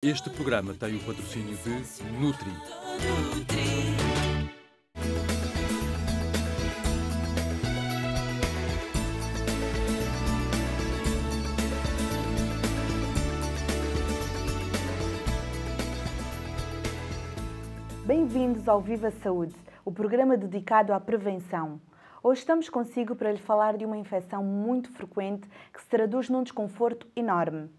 Este programa tem o patrocínio de Nutri. Bem-vindos ao Viva Saúde, o programa dedicado à prevenção. Hoje estamos consigo para lhe falar de uma infecção muito frequente que se traduz num desconforto enorme.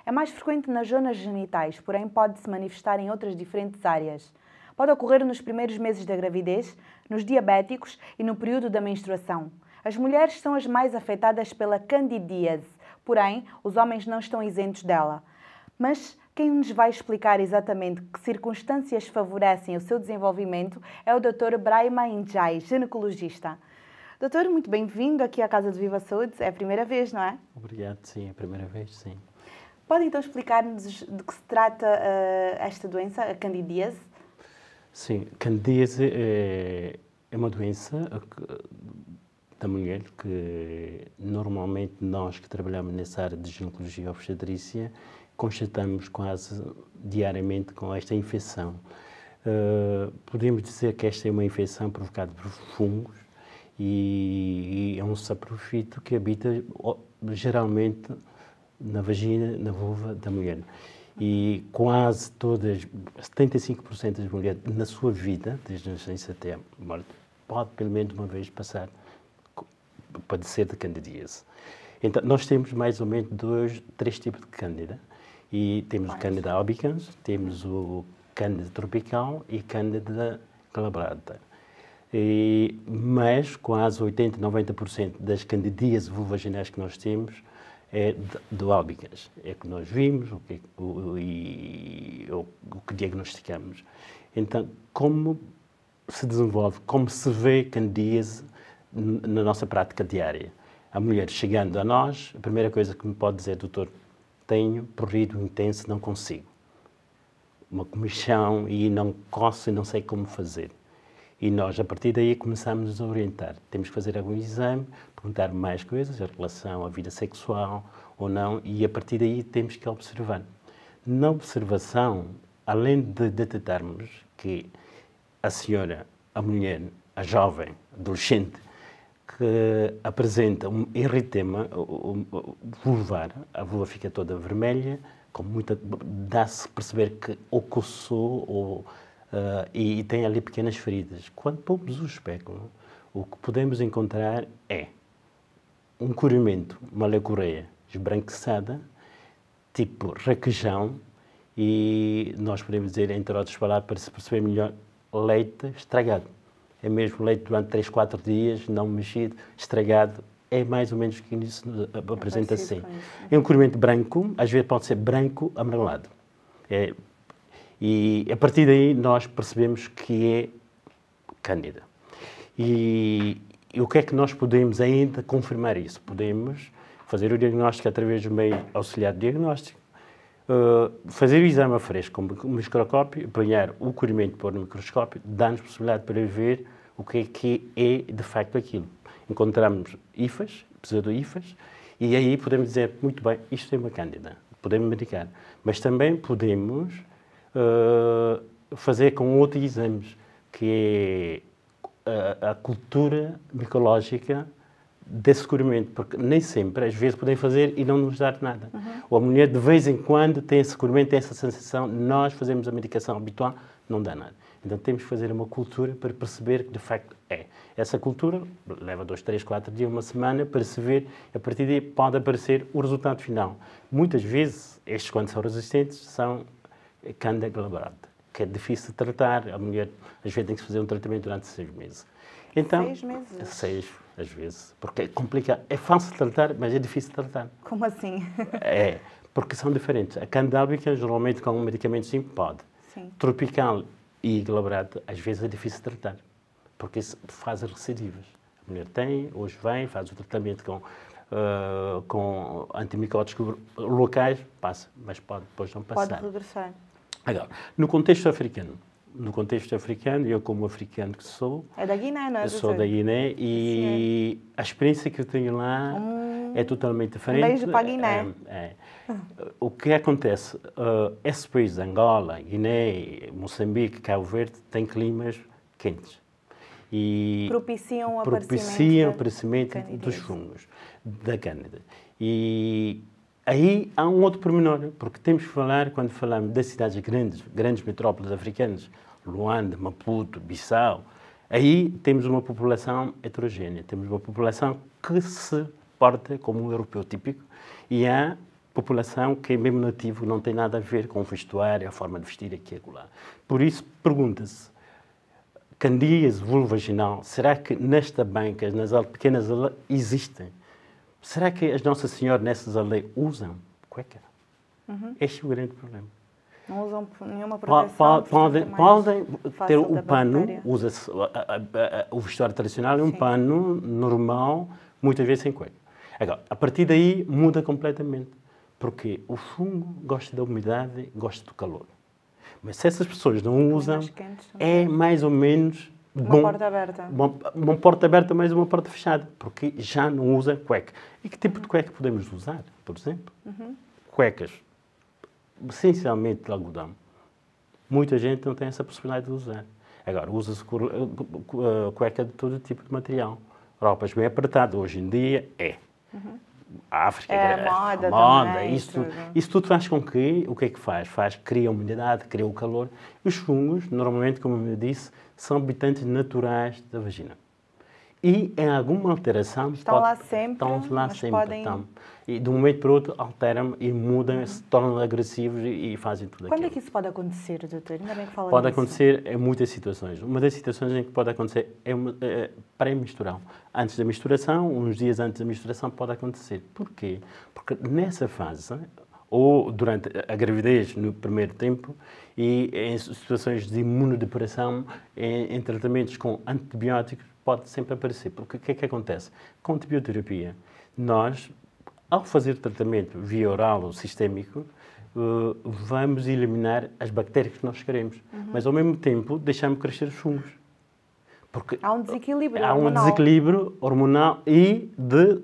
É mais frequente nas zonas genitais, porém pode se manifestar em outras diferentes áreas. Pode ocorrer nos primeiros meses da gravidez, nos diabéticos e no período da menstruação. As mulheres são as mais afetadas pela candidíase, porém os homens não estão isentos dela. Mas quem nos vai explicar exatamente que circunstâncias favorecem o seu desenvolvimento é o Dr. Braima Injai, ginecologista. Doutor, muito bem-vindo aqui à Casa de Viva Saúde. É a primeira vez, não é? Obrigado, sim, é a primeira vez, sim. Pode então explicar-nos de que se trata esta doença, a candidíase? Sim, candidíase é uma doença da mulher que normalmente nós que trabalhamos nessa área de ginecologia e obstetrícia constatamos quase diariamente com esta infecção. Podemos dizer que esta é uma infecção provocada por fungos e é um saprofito que habita geralmente na vagina, na vulva da mulher. E quase todas, 75% das mulheres, na sua vida, desde a nascença até a morte, pode pelo menos uma vez padecer de candidíase. Então, nós temos mais ou menos três tipos de cândida. E temos o Candida albicans, temos o Candida tropical e Candida glabrata. Mas quase 80, 90% das candidíases vulvaginais que nós temos é do albicans. É que nós vimos, o que diagnosticamos. Então, como se desenvolve, como se vê candidíase na nossa prática diária? A mulher chegando a nós, a primeira coisa que me pode dizer, doutor, tenho prurido intenso, não consigo. Uma comichão e não coço e não sei como fazer. E nós, a partir daí, começamos a orientar. Temos que fazer algum exame, perguntar mais coisas em relação à vida sexual ou não, e a partir daí temos que observar. Na observação, além de detectarmos que a senhora, a mulher, a jovem, adolescente, que apresenta um eritema vulvar, a vulva fica toda vermelha, dá-se a perceber que ou coçou e tem ali pequenas feridas. Quando pomos o espéculo, o que podemos encontrar é um corrimento, uma leucorreia esbranquiçada, tipo requeijão, e nós podemos dizer, entre outras palavras, para se perceber melhor, leite estragado. É mesmo leite durante 3, 4 dias, não mexido, estragado. É mais ou menos que isso apresenta assim. É um corrimento branco, às vezes pode ser branco amarelado. E a partir daí nós percebemos que é cândida. E o que é que nós podemos ainda confirmar isso? Podemos fazer o diagnóstico através do meio auxiliar de diagnóstico, fazer o exame a fresco com o microscópio, apanhar o corrimento por no microscópio, dá-nos possibilidade para ver o que é de facto aquilo. Encontramos hifas, pseudo-hifas, e aí podemos dizer, muito bem, isto é uma cândida, podemos medicar. Mas também podemos fazer com outros exames, que é a cultura micológica desse corrimento, porque nem sempre, às vezes, podem fazer e não nos dar nada. Ou a mulher, de vez em quando, tem esse corrimento, tem essa sensação, nós fazemos a medicação habitual, não dá nada. Então, temos que fazer uma cultura para perceber que, de facto, é. Essa cultura leva 2, 3, 4 dias, uma semana, para se ver, a partir daí pode aparecer o resultado final. Muitas vezes, estes, quando são resistentes, são Candida glabrata, que é difícil de tratar. A mulher, às vezes, tem que fazer um tratamento durante 6 meses. Então, 6 meses? 6, às vezes. Porque é complicado. É fácil de tratar, mas é difícil de tratar. Como assim? É, porque são diferentes. A Candida albicans, geralmente, com um medicamento simples, pode. Sim. Tropical e glabrata, às vezes, é difícil de tratar, porque isso faz recidivas. A mulher tem, hoje vem, faz o tratamento com antimicóticos locais, passa, mas pode depois não passar. Pode regressar. Agora, no contexto africano, eu como africano que sou... É da Guiné, não é? Eu sou da Guiné e a experiência que eu tenho lá é totalmente diferente. Um beijo para a Guiné. O que acontece? Esses países, Angola, Guiné, Moçambique, Cabo Verde, têm climas quentes. E propiciam o aparecimento dos fungos, da Cândida. E aí há um outro pormenor, porque temos que falar, quando falamos das cidades grandes metrópoles africanas, Luanda, Maputo, Bissau, aí temos uma população heterogénea, temos uma população que se porta como um europeu típico e há população que é mesmo nativo, não tem nada a ver com o vestuário, a forma de vestir aqui e acolá. Por isso, pergunta-se, candidíase vulvovaginal, será que nestas bancas, nas pequenas aldeias, existem? Será que as Nossa Senhora nessas aldeias usam cueca? Este é o grande problema. Não usam nenhuma proteção? Podem ter o pano, usa-se o vestuário tradicional, é um pano normal, muitas vezes sem cueca. Agora, a partir daí muda completamente, porque o fungo gosta da umidade, gosta do calor. Mas se essas pessoas não usam, é mais ou menos uma porta aberta. Uma porta aberta, mas uma porta fechada, porque já não usa cueca. E que tipo de cueca podemos usar, por exemplo? Cuecas, essencialmente de algodão. Muita gente não tem essa possibilidade de usar. Agora, usa-se cueca de todo tipo de material. Roupas bem apertadas, hoje em dia, A África a moda também, isso tudo faz com que, o que é que faz? Cria umidade, cria o calor. Os fungos, normalmente, como eu disse, são habitantes naturais da vagina. E em alguma alteração... Estão lá sempre. E de um momento para o outro alteram e mudam, se tornam agressivos e fazem tudo aquilo. Quando é que isso pode acontecer, doutor? Ainda bem que fala Pode disso. acontecer em muitas situações. Uma das situações em que pode acontecer é pré-misturão. Antes da misturação, uns dias antes da misturação, pode acontecer. Porquê? Porque nessa fase, ou durante a gravidez, no primeiro tempo, e em situações de imunodepressão, em tratamentos com antibióticos, pode sempre aparecer. Porque o que é que acontece? Com a antibioterapia, nós, ao fazer tratamento via oral ou sistémico, vamos eliminar as bactérias que nós queremos. Mas, ao mesmo tempo, deixamos crescer os fungos. Porque há um desequilíbrio hormonal. Há um desequilíbrio hormonal e de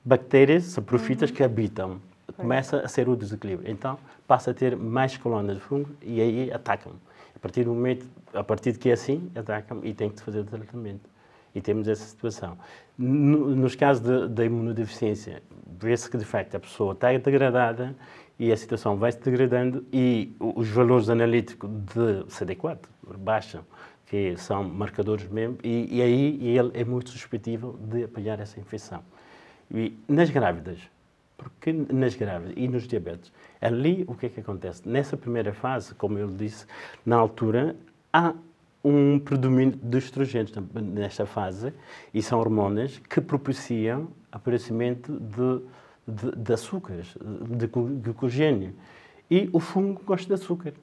bactérias saprofitas que habitam. Começa a ser o desequilíbrio. Então, passa a ter mais colônias de fungo e aí atacam. A partir de que é assim, atacam e tem que fazer o tratamento. E temos essa situação. Nos casos da imunodeficiência, vê-se que, de facto, a pessoa está degradada e a situação vai se degradando e os valores analíticos de CD4 baixam, que são marcadores mesmo, e aí ele é muito suscetível de apanhar essa infecção. E nas grávidas, porque nas grávidas e nos diabetes, ali o que é que acontece? Nessa primeira fase, como eu disse, na altura, há um predomínio de estrogênios nesta fase e são hormonas que propiciam aparecimento de açúcares, de glicogênio. E o fungo gosta de açúcar.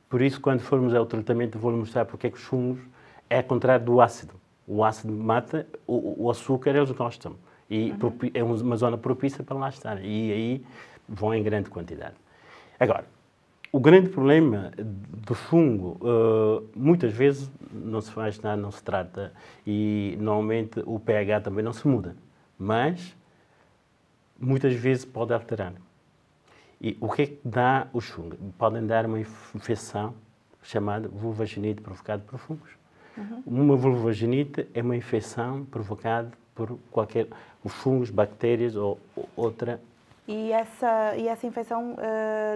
Por isso, quando formos ao tratamento, vou-lhe mostrar porque é que os fungos é ao contrário do ácido. O ácido mata, o açúcar eles gostam. E é uma zona propícia para lá estar. E aí vão em grande quantidade. Agora, o grande problema do fungo, muitas vezes não se faz nada, não se trata e normalmente o pH também não se muda, mas muitas vezes pode alterar. E o que é que dá os fungos? Podem dar uma infecção chamada vulvovaginite provocada por fungos. Uma vulvovaginite é uma infecção provocada por os fungos, bactérias ou outra. E essa infecção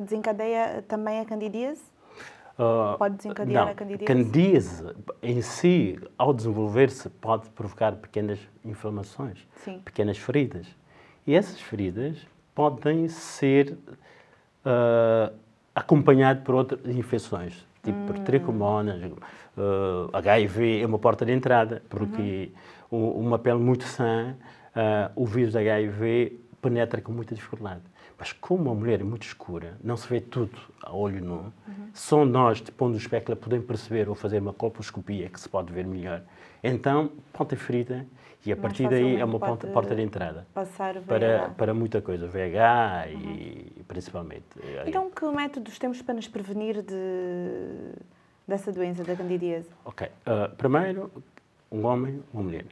desencadeia também a candidíase? Pode desencadear não, a candidíase? Candidíase em si, ao desenvolver-se, pode provocar pequenas inflamações, pequenas feridas. E essas feridas podem ser acompanhadas por outras infecções, tipo por tricomonas, HIV é uma porta de entrada, porque uma pele muito sã, o vírus HIV penetra com muita dificuldade. Mas como a mulher é muito escura, não se vê tudo a olho nu, só nós, pondo o espécula, podemos perceber ou fazer uma colposcopia que se pode ver melhor. Então, ponta ferida e a partir daí é uma porta de entrada para muita coisa, VH e principalmente. Então, que métodos temos para nos prevenir dessa doença, da candidíase? Ok. Primeiro, um homem, uma mulher.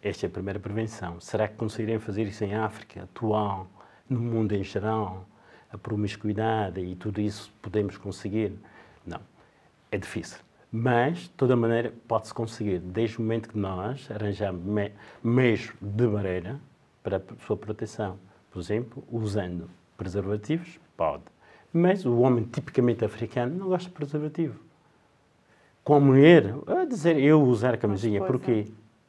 Esta é a primeira prevenção. Será que conseguirem fazer isso em África, atual, no mundo em geral? A promiscuidade e tudo isso podemos conseguir? Não. É difícil. Mas, de toda maneira, pode-se conseguir, desde o momento que nós arranjamos meios de barreira para a sua proteção. Por exemplo, usando preservativos, pode. Mas o homem tipicamente africano não gosta de preservativo. Com a mulher, a dizer eu usar a camisinha, porquê?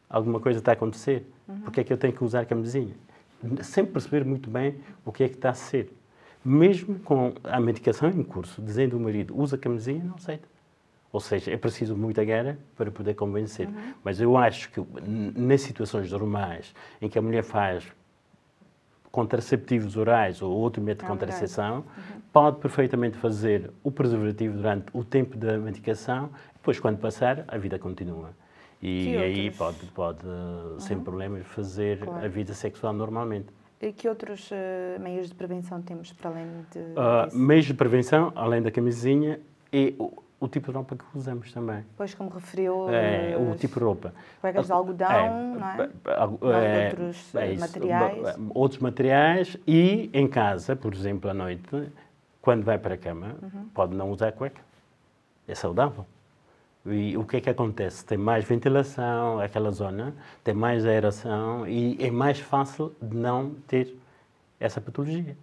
Alguma coisa está a acontecer. Porquê é que eu tenho que usar a camisinha? Sem perceber muito bem o que é que está a ser. Mesmo com a medicação em curso, dizendo ao marido, usa a camisinha, não aceita. Ou seja, é preciso muita guerra para poder convencer. Mas eu acho que nas situações normais, em que a mulher faz contraceptivos orais ou outro método de contracepção, pode perfeitamente fazer o preservativo durante o tempo da medicação, depois, quando passar, a vida continua. E aí pode sem problemas, fazer a vida sexual normalmente. E que outros meios de prevenção temos para além disso? Meios de prevenção, além da camisinha, e o tipo de roupa que usamos também. Pois, como referiu, o tipo de roupa. Cuecas de algodão, não é? Outros materiais. Outros materiais e em casa, por exemplo, à noite, quando vai para a cama, pode não usar cueca. É saudável. E o que é que acontece? Tem mais ventilação, aquela zona, tem mais aeração e é mais fácil de não ter essa patologia.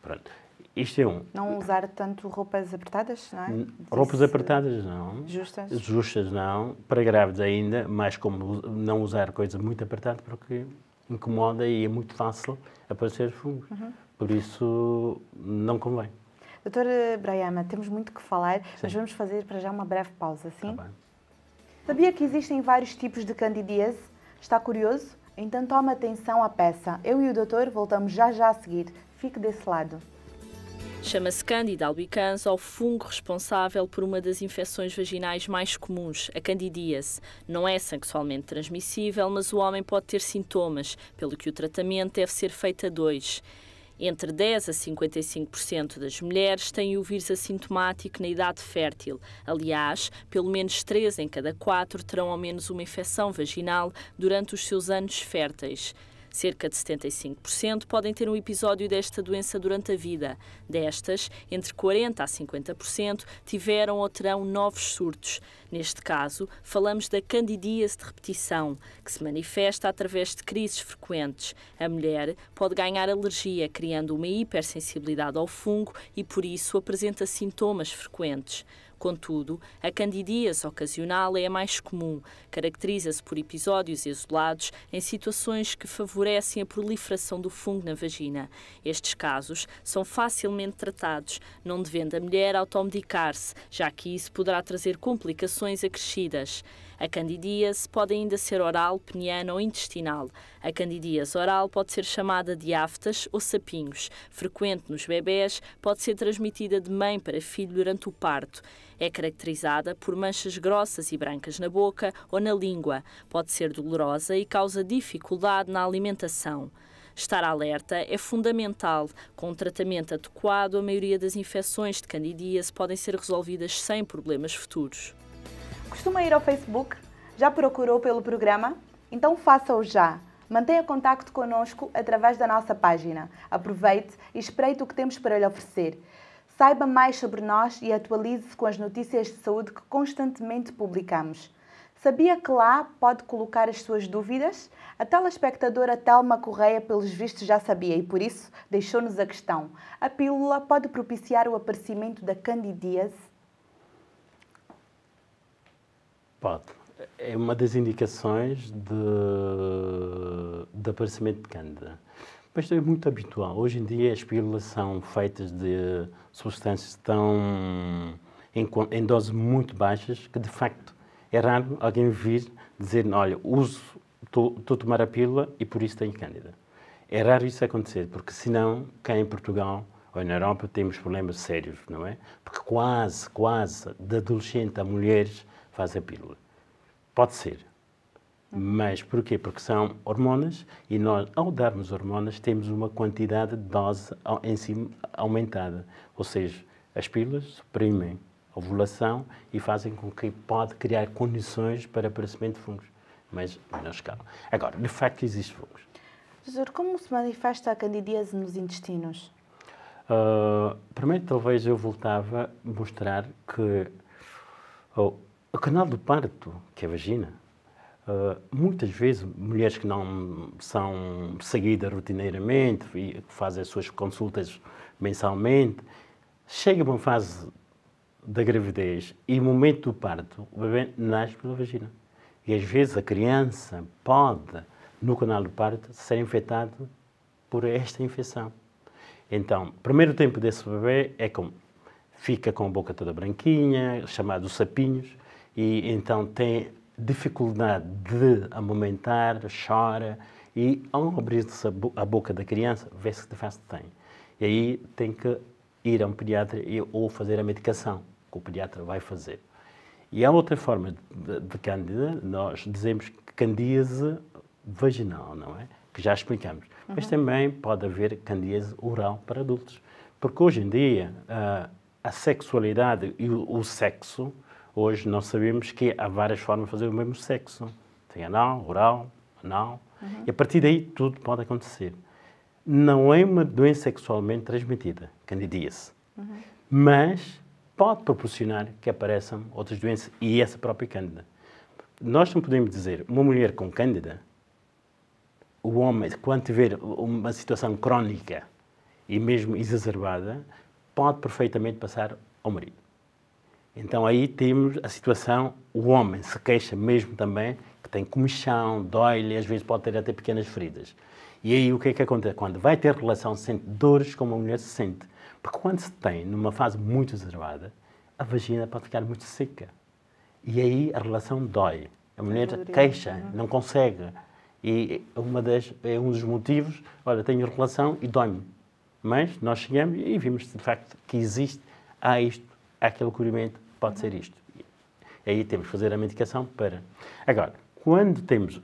Pronto. Isto é Não usar tanto roupas apertadas, não é? Roupas apertadas, não. Justas? Justas, não. Para grávidos ainda, mas como não usar coisa muito apertada, porque incomoda e é muito fácil aparecer fungos. Por isso, não convém. Doutor Braiama, temos muito que falar, mas vamos fazer para já uma breve pausa, sim? Tá bem. Sabia que existem vários tipos de candidíase? Está curioso? Então toma atenção à peça. Eu e o doutor voltamos já a seguir. Fique desse lado. Chama-se Candida albicans ao fungo responsável por uma das infecções vaginais mais comuns, a candidíase. Não é sexualmente transmissível, mas o homem pode ter sintomas, pelo que o tratamento deve ser feito a dois. Entre 10% a 55% das mulheres têm o vírus assintomático na idade fértil. Aliás, pelo menos 3 em cada 4 terão ao menos uma infecção vaginal durante os seus anos férteis. Cerca de 75% podem ter um episódio desta doença durante a vida. Destas, entre 40% a 50% tiveram ou terão novos surtos. Neste caso, falamos da candidíase de repetição, que se manifesta através de crises frequentes. A mulher pode ganhar alergia, criando uma hipersensibilidade ao fungo e, por isso, apresenta sintomas frequentes. Contudo, a candidíase ocasional é a mais comum. Caracteriza-se por episódios isolados em situações que favorecem a proliferação do fungo na vagina. Estes casos são facilmente tratados, não devendo a mulher automedicar-se, já que isso poderá trazer complicações acrescidas. A candidíase pode ainda ser oral, peniana ou intestinal. A candidíase oral pode ser chamada de aftas ou sapinhos. Frequente nos bebés, pode ser transmitida de mãe para filho durante o parto. É caracterizada por manchas grossas e brancas na boca ou na língua. Pode ser dolorosa e causa dificuldade na alimentação. Estar alerta é fundamental. Com um tratamento adequado, a maioria das infecções de candidíase podem ser resolvidas sem problemas futuros. Costuma ir ao Facebook? Já procurou pelo programa? Então faça-o já. Mantenha contacto connosco através da nossa página. Aproveite e espreite o que temos para lhe oferecer. Saiba mais sobre nós e atualize-se com as notícias de saúde que constantemente publicamos. Sabia que lá pode colocar as suas dúvidas? A telespectadora Telma Correia, pelos vistos, já sabia e, por isso, deixou-nos a questão. A pílula pode propiciar o aparecimento da candidíase? Pode. É uma das indicações de aparecimento de cândida. Mas é muito habitual. Hoje em dia as pílulas são feitas de substâncias em doses muito baixas que, de facto, é raro alguém vir dizer, olha, estou a tomar a pílula e por isso tenho cândida. É raro isso acontecer, porque senão, cá em Portugal ou na Europa, temos problemas sérios, não é? Porque quase, de adolescente a mulheres faz a pílula. Pode ser. Mas porquê? Porque são hormonas e nós, ao darmos hormonas, temos uma quantidade de dose em si aumentada. Ou seja, as pílulas suprimem a ovulação e fazem com que pode criar condições para aparecimento de fungos. mas menor escala. Agora, de facto, existem fungos. Doutor, como se manifesta a candidíase nos intestinos? Primeiro, talvez eu voltava a mostrar que o canal do parto, que é a vagina, muitas vezes, mulheres que não são seguidas rotineiramente e fazem as suas consultas mensalmente, chega a uma fase da gravidez e no momento do parto, o bebê nasce pela vagina. E às vezes a criança pode, no canal do parto, ser infectado por esta infecção. Então, o primeiro tempo desse bebê é como fica com a boca toda branquinha, chamado sapinhos, e então tem dificuldade de amamentar, chora, e ao abrir-se a boca da criança, vê-se que de facto tem. E aí tem que ir a um pediatra ou fazer a medicação, que o pediatra vai fazer. E há outra forma de cândida, nós dizemos candíase vaginal, não é? Que já explicamos. Mas também pode haver candíase oral para adultos. Porque hoje em dia, a sexualidade e o sexo, hoje nós sabemos que há várias formas de fazer o mesmo sexo. Tem anal, oral, anal. E a partir daí tudo pode acontecer. Não é uma doença sexualmente transmitida, candidíase. Mas pode proporcionar que apareçam outras doenças e essa própria cândida. Nós não podemos dizer, uma mulher com cândida, o homem, quando tiver uma situação crónica e mesmo exacerbada, pode perfeitamente passar ao marido. Então aí temos a situação, o homem se queixa mesmo também, que tem comichão, dói-lhe, às vezes pode ter até pequenas feridas. E aí o que é que acontece? Quando vai ter relação, sente dores como a mulher se sente. Porque quando se tem, numa fase muito exacerbada, a vagina pode ficar muito seca. E aí a relação dói. A mulher queixa, não consegue. E é um dos motivos, olha, tenho relação e dói-me. Mas nós chegamos e vimos, de facto, que existe, há isto, há aquele curimento, pode ser isto. E aí temos que fazer a medicação para... Agora, quando temos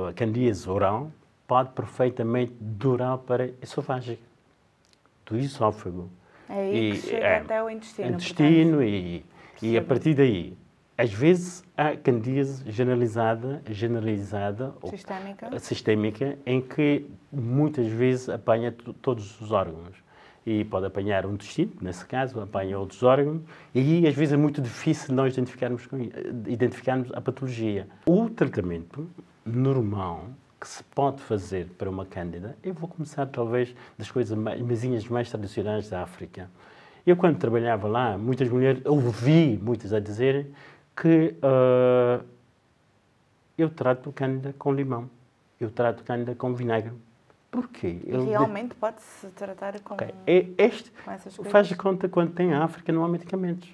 a candíase oral, pode perfeitamente durar para esofágica, do esófago. É aí que chega até o intestino. Intestino e a partir daí, às vezes há candíase generalizada sistémica, em que muitas vezes apanha todos os órgãos. E pode apanhar o intestino, nesse caso, apanha outros órgãos, e aí às vezes é muito difícil nós identificarmos a patologia. O tratamento normal que se pode fazer para uma cândida, eu vou começar talvez das coisas mais tradicionais da África. Eu quando trabalhava lá, muitas mulheres, ouvi muitas a dizerem que eu trato cândida com limão, eu trato cândida com vinagre. Porquê? Realmente pode-se tratar com, com essas coisas? Faz de conta, quando tem a África não há medicamentos.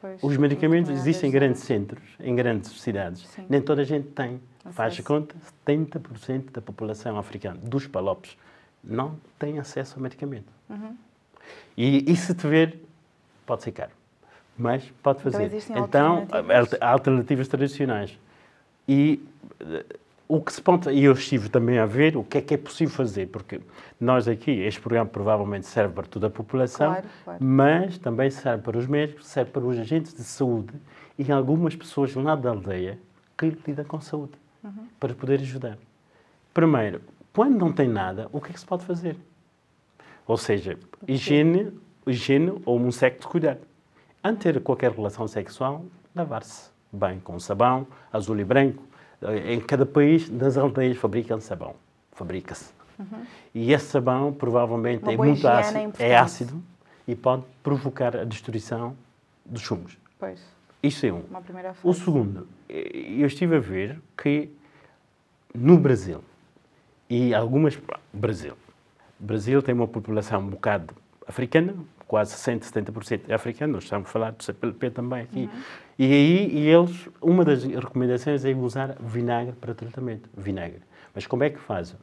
Pois, os medicamentos existem em grandes centros, em grandes cidades. Sim. Nem toda a gente tem. Faz de conta, 70% da população africana, dos palopes, não tem acesso ao medicamento. E se tiver, pode ser caro. Mas pode fazer. Então, há alternativas tradicionais. E o que se pode, e eu estive também a ver o que é possível fazer, porque nós aqui, este programa provavelmente serve para toda a população, claro. Mas também serve para os médicos, serve para os agentes de saúde e algumas pessoas lá da aldeia que lidam com saúde, para poder ajudar. Primeiro, quando não tem nada, o que é que se pode fazer? Ou seja, higiene ou um certo cuidado. Antes de ter qualquer relação sexual, lavar-se bem com sabão, azul e branco. Em cada país, nas aldeias, fabricam-se sabão. Fabrica-se. E esse sabão, provavelmente, é muito ácido, ácido e pode provocar a destruição dos fungos. Pois. Isso é um. Uma primeira fase. O segundo, eu estive a ver que no Brasil, e algumas... Brasil tem uma população um bocado africana, quase 60%, 70% é africano, nós estamos a falar do CPLP também aqui. E aí, eles, uma das recomendações é usar vinagre para tratamento, vinagre. Mas como é que faz?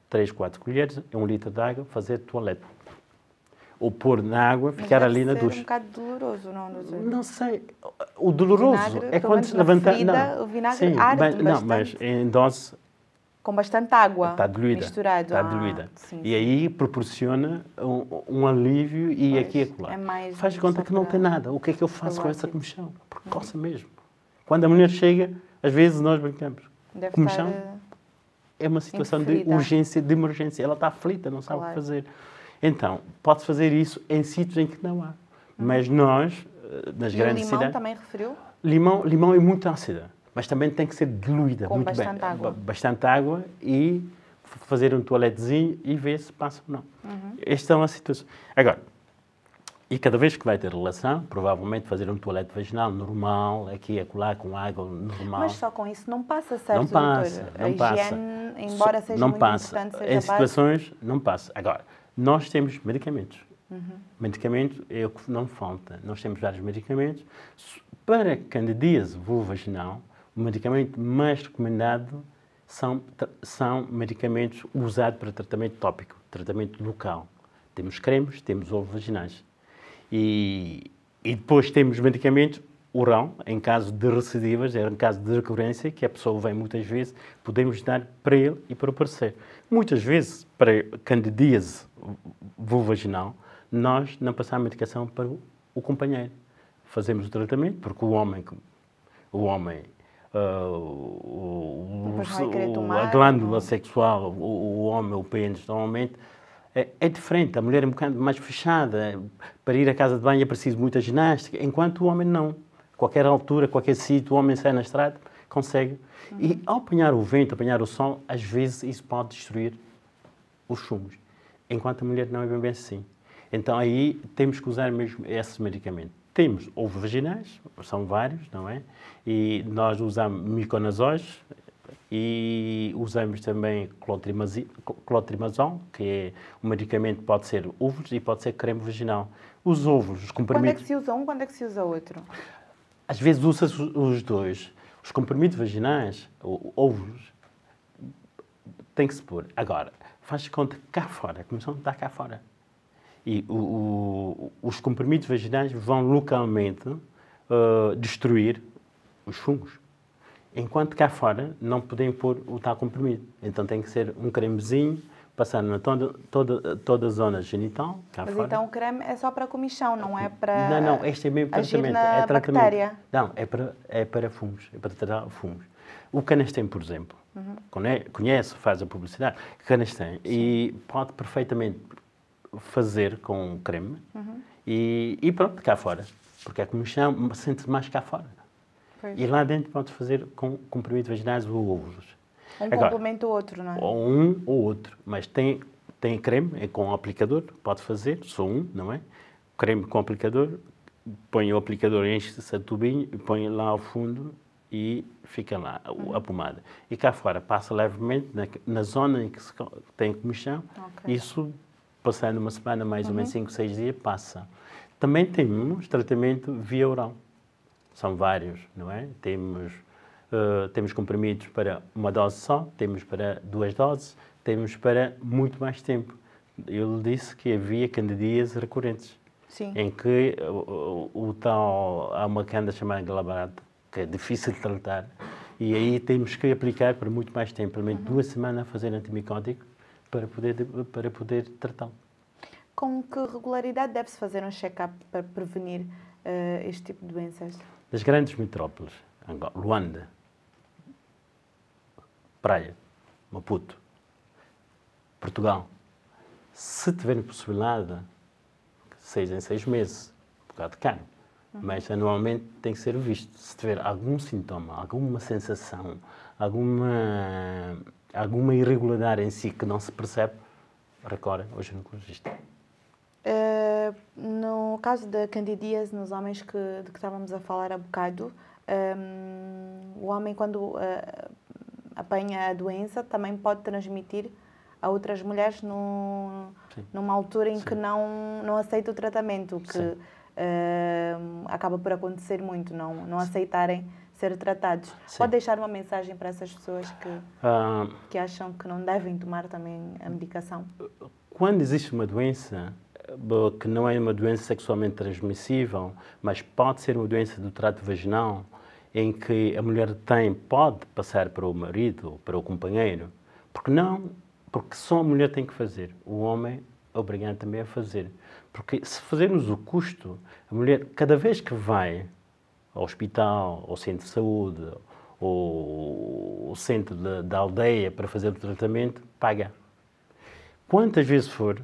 3, 4 colheres, 1 litro de água, fazer toalete. Ou pôr na água, ficar ali na ducha. Um bocado doloroso, não? Não sei. O doloroso vinagre, é quando se levanta... O vinagre arde bastante. Não, mas em dose... Com bastante água está diluída, misturado. Está diluída. Sim. E aí proporciona um alívio e pois, aqui e acolá. É faz de conta que não tem nada. O que é que eu faço com essa comichão? Porque coça mesmo. Quando a mulher chega, às vezes nós brincamos, Deve comichão estar... é uma situação de interferida. urgência, de emergência. Ela está aflita, não sabe o que fazer. Então, pode fazer isso em sítios em que não há. Mas nós, nas E o grandes limão cidades... também referiu? Limão é muito ácida, mas também tem que ser diluída Com muito bastante bem. água. Bastante água e fazer um toaletezinho e ver se passa ou não. Esta é uma situação. Agora, e cada vez que vai ter relação, provavelmente fazer um toalete vaginal normal, aqui e acolá, com água normal. Mas só com isso não passa, certo, Não passa, doutor? não A passa. higiene, embora seja não muito passa. importante, seja Em básico. situações, não passa. Agora, nós temos medicamentos. Medicamentos é o que não falta. Nós temos vários medicamentos. Para candidíase vulvovaginal, o medicamento mais recomendado são medicamentos usados para tratamento tópico, tratamento local. Temos cremes, temos ovos vaginais. E depois temos medicamentos oral, em caso de recidivas, em caso de recorrência, que a pessoa vem muitas vezes, podemos dar para ele e para o parceiro. Muitas vezes, para candidíase vulvovaginal, nós não passamos medicação para o companheiro. Fazemos o tratamento, porque o homem Depois vai querer tomar, a glândula sexual, o homem, o pênis, normalmente, é diferente. A mulher é um bocado mais fechada. Para ir à casa de banho é preciso muita ginástica, enquanto o homem não. Qualquer altura, qualquer sítio, o homem sai na estrada, consegue. E ao apanhar o vento, apanhar o sol, às vezes isso pode destruir os fungos. Enquanto a mulher não é bem assim. Então aí temos que usar mesmo esses medicamentos. Temos ovos vaginais, são vários, não é? E nós usamos miconazóis e usamos também clotrimazol, que é um medicamento que pode ser ovos e pode ser creme vaginal. Os ovos, os comprimidos... Quando é que se usa um, quando é que se usa outro? Às vezes usa-se os dois. Os comprimidos vaginais, ovos, tem que se pôr. Agora, faz conta que cá fora, a comissão está cá fora. E os comprimidos vaginais vão localmente destruir os fungos. Enquanto cá fora não podem pôr o tal comprimido. Então tem que ser um cremezinho, passar na toda a zona genital, cá Mas fora. então o creme é só para comichão, não é para Não, este é mesmo agir tratamento. na É tratamento. bactéria? Não, é para fungos, é para tratar fungos. O Canesten, por exemplo, conhece, faz a publicidade, Canesten, e pode perfeitamente fazer com creme e pronto, cá fora. Porque é comichão, sente-se mais cá fora. Pois. E lá dentro pode fazer com comprimidos vaginais ou ovos. Um Agora, complementa o outro, não é? ou um ou outro, mas tem creme, é com aplicador, pode fazer, só um, não é? Creme com aplicador, põe o aplicador, enche-se a tubinho, põe lá ao fundo e fica lá a pomada. E cá fora passa levemente na zona em que se tem comichão, isso passando uma semana, mais ou menos 5, 6 dias, passa. Também temos tratamento via oral. São vários, não é? Temos comprimidos para uma dose só, temos para 2 doses, temos para muito mais tempo. Eu lhe disse que havia candidíase recorrentes. Sim. Em que há uma candida chamada glabrata, que é difícil de tratar, e aí temos que aplicar por muito mais tempo, pelo menos 2 semanas a fazer antimicótico para poder tratá-lo. Com que regularidade deve-se fazer um check-up para prevenir este tipo de doenças? Das grandes metrópoles, Luanda, Praia, Maputo, Portugal, se tiverem possibilidade, 6 em 6 meses, um bocado caro, mas anualmente tem que ser visto. Se tiver algum sintoma, alguma sensação, alguma irregularidade em si que não se percebe, recorre ao ginecologista. No caso da candidíase nos homens de que estávamos a falar há bocado, o homem quando apanha a doença também pode transmitir a outras mulheres numa altura em que não aceita o tratamento, que acaba por acontecer muito, não aceitarem ser tratados. Sim. Pode deixar uma mensagem para essas pessoas que acham que não devem tomar também a medicação? Quando existe uma doença que não é uma doença sexualmente transmissível, mas pode ser uma doença do trato vaginal, em que a mulher pode passar para o marido, para o companheiro, porque só a mulher tem que fazer, o homem é obrigado também a fazer. Porque se fazermos o custo, a mulher, cada vez que vai ao hospital, ao centro de saúde, o centro da aldeia para fazer o tratamento, paga. Quantas vezes for,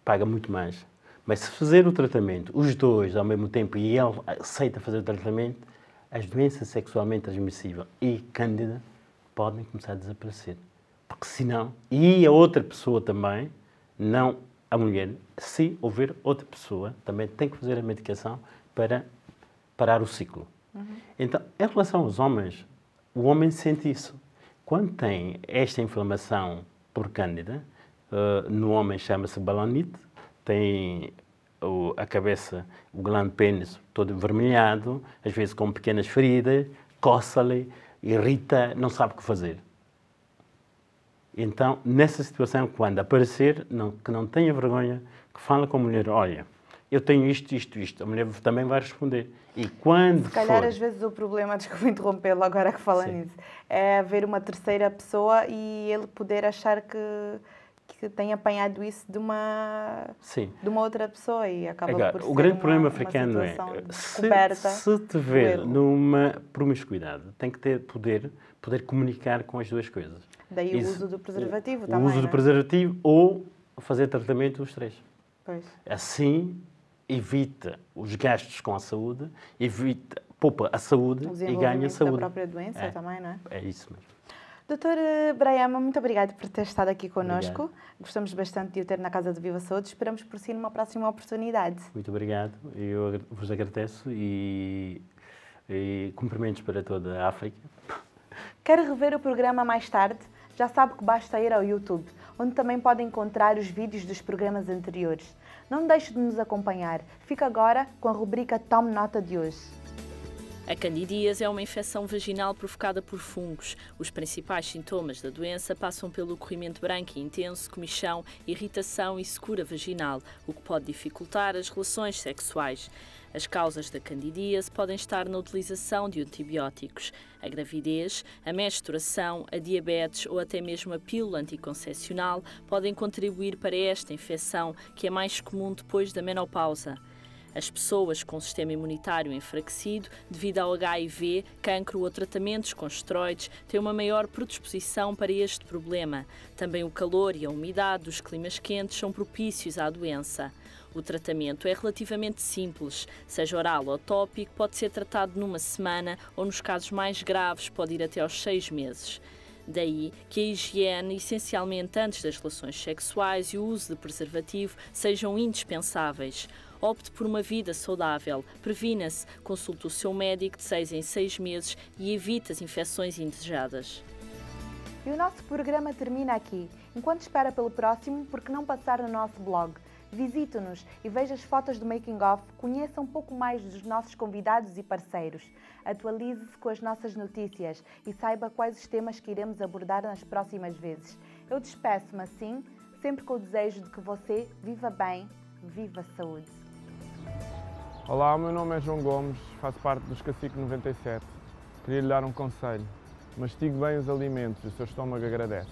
paga muito mais. Mas se fazer o tratamento, os dois ao mesmo tempo, e ele aceita fazer o tratamento, as doenças sexualmente transmissíveis e cândida podem começar a desaparecer. Porque senão, e a outra pessoa também, não a mulher, se houver outra pessoa, também tem que fazer a medicação para parar o ciclo. Então, em relação aos homens, o homem sente isso. Quando tem esta inflamação por cândida, no homem chama-se balonite, tem a cabeça, o glande pênis todo envermelhado, às vezes com pequenas feridas, coça-lhe, irrita, não sabe o que fazer. Então, nessa situação, quando aparecer, que não tenha vergonha, que fala com a mulher, olha, eu tenho isto, isto, isto. A mulher também vai responder. E quando Se calhar, às vezes, o problema, desculpa interrompê-lo agora que fala nisso, é haver uma terceira pessoa e ele poder achar que tem apanhado isso de uma outra pessoa e acaba agora, por ser o grande problema uma africano é, se te ver numa promiscuidade, tem que poder comunicar com as duas coisas. Daí o uso do preservativo também, O uso do preservativo ou fazer tratamento os três. Pois. Assim, evita os gastos com a saúde, poupa a saúde e ganha saúde. Da própria doença também, não é? É isso mesmo. Doutor Braiama, muito obrigada por ter estado aqui connosco. Gostamos bastante de o ter na Casa de Viva Saúde. Esperamos por si numa próxima oportunidade. Muito obrigado. Eu vos agradeço e cumprimentos para toda a África. Quer rever o programa mais tarde? Já sabe que basta ir ao YouTube, onde também pode encontrar os vídeos dos programas anteriores. Não deixe de nos acompanhar. Fica agora com a rubrica Tome Nota de hoje. A candidíase é uma infecção vaginal provocada por fungos. Os principais sintomas da doença passam pelo corrimento branco e intenso, comichão, irritação e secura vaginal, o que pode dificultar as relações sexuais. As causas da candidíase podem estar na utilização de antibióticos. A gravidez, a menstruação, a diabetes ou até mesmo a pílula anticoncepcional podem contribuir para esta infecção, que é mais comum depois da menopausa. As pessoas com sistema imunitário enfraquecido, devido ao HIV, cancro ou tratamentos com esteroides, têm uma maior predisposição para este problema. Também o calor e a umidade dos climas quentes são propícios à doença. O tratamento é relativamente simples, seja oral ou tópico, pode ser tratado numa semana ou, nos casos mais graves, pode ir até aos 6 meses. Daí que a higiene, essencialmente antes das relações sexuais, e o uso de preservativo sejam indispensáveis. Opte por uma vida saudável, previna-se, consulte o seu médico de 6 em 6 meses e evite as infecções indesejadas. E o nosso programa termina aqui. Enquanto espera pelo próximo, por que não passar no nosso blog? Visite-nos e veja as fotos do Making of, conheça um pouco mais dos nossos convidados e parceiros. Atualize-se com as nossas notícias e saiba quais os temas que iremos abordar nas próximas vezes. Eu despeço-me assim, sempre com o desejo de que você viva bem, viva saúde. Olá, o meu nome é João Gomes, faço parte dos Cacique 97. Queria lhe dar um conselho. Mastigue bem os alimentos, o seu estômago agradece.